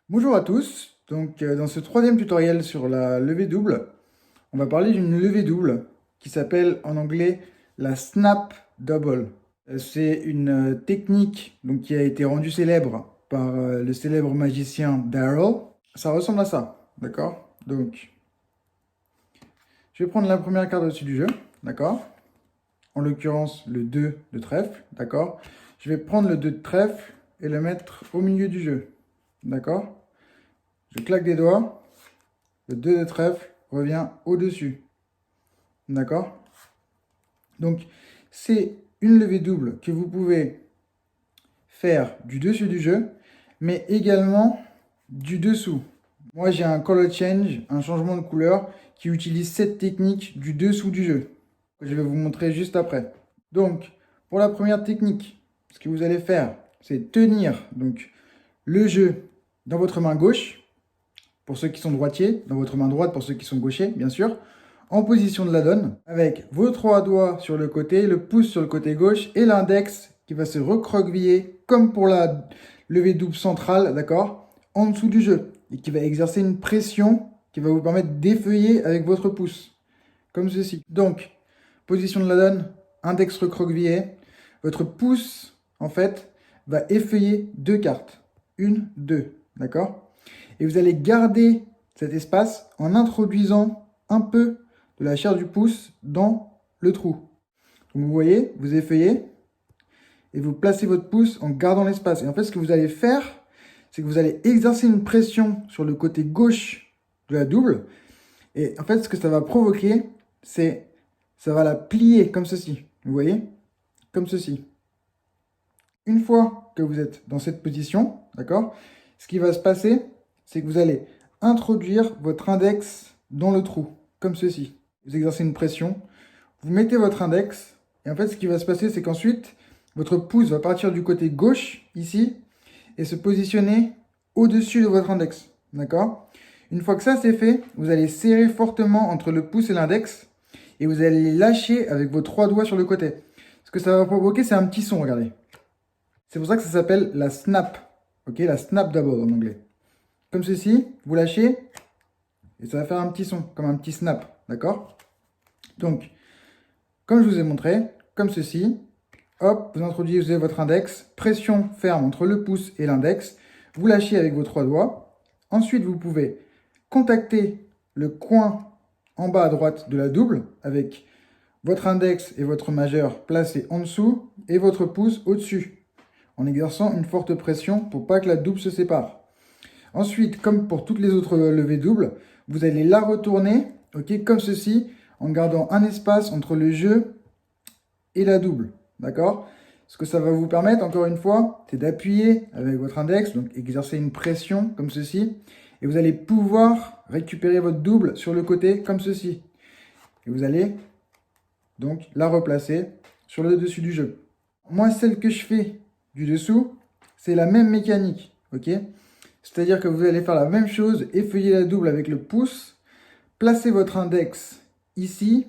Bonjour à tous, dans ce troisième tutoriel sur la levée double, on va parler d'une levée double qui s'appelle en anglais la snap double. C'est une technique qui a été rendue célèbre par le célèbre magicien Daryl. Ça ressemble à ça, d'accord? Donc, je vais prendre la première carte au-dessus du jeu, d'accord? En l'occurrence, le 2 de trèfle, d'accord? Je vais prendre le 2 de trèfle et le mettre au milieu du jeu, d'accord? Je claque des doigts. Le 2 de trèfle revient au-dessus. D'accord? Donc, c'est une levée double que vous pouvez faire du dessus du jeu, mais également du dessous. Moi, j'ai un color change, un changement de couleur, qui utilise cette technique du dessous du jeu, que je vais vous montrer juste après. Donc, pour la première technique, ce que vous allez faire, c'est tenir le jeu dans votre main gauche, pour ceux qui sont droitiers, dans votre main droite pour ceux qui sont gauchers, bien sûr, en position de la donne, avec vos trois doigts sur le côté, le pouce sur le côté gauche et l'index qui va se recroqueviller comme pour la levée double centrale, d'accord, en dessous du jeu, et qui va exercer une pression qui va vous permettre d'effeuiller avec votre pouce, comme ceci. Donc, position de la donne, index recroquevillé, votre pouce, en fait, va effeuiller deux cartes. Une, deux, d'accord? Et vous allez garder cet espace en introduisant un peu de la chair du pouce dans le trou. Donc vous voyez, vous effeuillez et vous placez votre pouce en gardant l'espace. Et en fait, ce que vous allez faire, c'est que vous allez exercer une pression sur le côté gauche de la double. Et en fait, ce que ça va provoquer, c'est ça va la plier comme ceci. Vous voyez? Comme ceci. Une fois que vous êtes dans cette position, d'accord, ce qui va se passer, c'est que vous allez introduire votre index dans le trou, comme ceci. Vous exercez une pression, vous mettez votre index, et en fait, ce qui va se passer, c'est qu'ensuite, votre pouce va partir du côté gauche, ici, et se positionner au-dessus de votre index, d'accord? Une fois que ça c'est fait, vous allez serrer fortement entre le pouce et l'index, et vous allez les lâcher avec vos trois doigts sur le côté. Ce que ça va provoquer, c'est un petit son, regardez. C'est pour ça que ça s'appelle la snap. Ok, la snap double en anglais. Comme ceci, vous lâchez et ça va faire un petit son, comme un petit snap. D'accord? Donc, comme je vous ai montré, comme ceci, hop, vous introduisez votre index, pression ferme entre le pouce et l'index, vous lâchez avec vos trois doigts. Ensuite, vous pouvez contacter le coin en bas à droite de la double avec votre index et votre majeur placés en dessous et votre pouce au-dessus, en exerçant une forte pression pour pas que la double se sépare. Ensuite, comme pour toutes les autres levées doubles, vous allez la retourner, ok, comme ceci, en gardant un espace entre le jeu et la double, d'accord? Ce que ça va vous permettre, encore une fois, c'est d'appuyer avec votre index, donc exercer une pression comme ceci, et vous allez pouvoir récupérer votre double sur le côté comme ceci. Et vous allez donc la replacer sur le dessus du jeu. Moi, celle que je fais du dessous, c'est la même mécanique, ok? C'est-à-dire que vous allez faire la même chose, effeuiller la double avec le pouce, placer votre index ici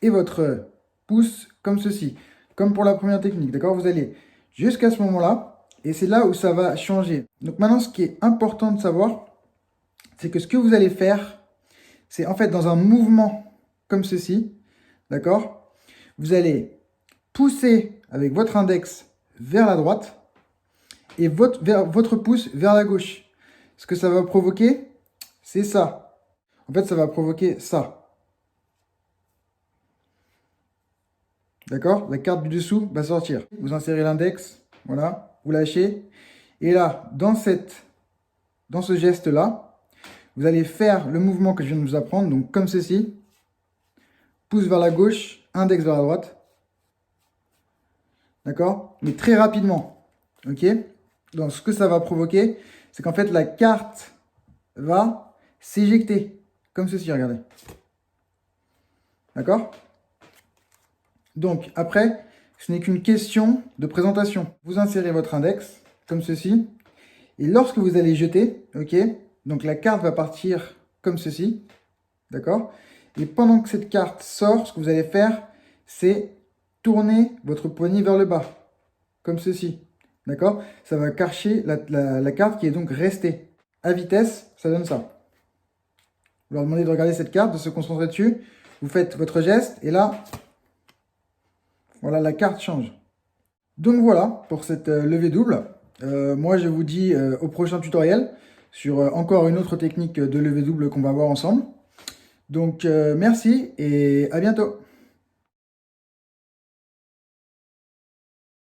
et votre pouce comme ceci, comme pour la première technique, d'accord? Vous allez jusqu'à ce moment-là et c'est là où ça va changer. Donc maintenant, ce qui est important de savoir, c'est que ce que vous allez faire, c'est en fait dans un mouvement comme ceci, d'accord? Vous allez pousser avec votre index vers la droite et votre pouce vers la gauche. Ce que ça va provoquer, c'est ça. En fait, ça va provoquer ça. D'accord? La carte du dessous va sortir. Vous insérez l'index, voilà, vous lâchez. Et là, dans ce geste-là, vous allez faire le mouvement que je viens de vous apprendre, donc comme ceci. Pouce vers la gauche, index vers la droite. D'accord? Mais très rapidement. Ok? Donc, ce que ça va provoquer, c'est qu'en fait, la carte va s'éjecter. Comme ceci, regardez. D'accord? Donc, après, ce n'est qu'une question de présentation. Vous insérez votre index, comme ceci. Et lorsque vous allez jeter, ok, donc la carte va partir comme ceci. D'accord? Et pendant que cette carte sort, ce que vous allez faire, c'est tourner votre poignet vers le bas. Comme ceci. D'accord? Ça va cacher la carte qui est donc restée. à vitesse, ça donne ça. Vous leur demandez de regarder cette carte, de se concentrer dessus. Vous faites votre geste et là, voilà, la carte change. Donc voilà pour cette levée double. Moi, je vous dis au prochain tutoriel sur encore une autre technique de levée double qu'on va voir ensemble. Donc merci et à bientôt.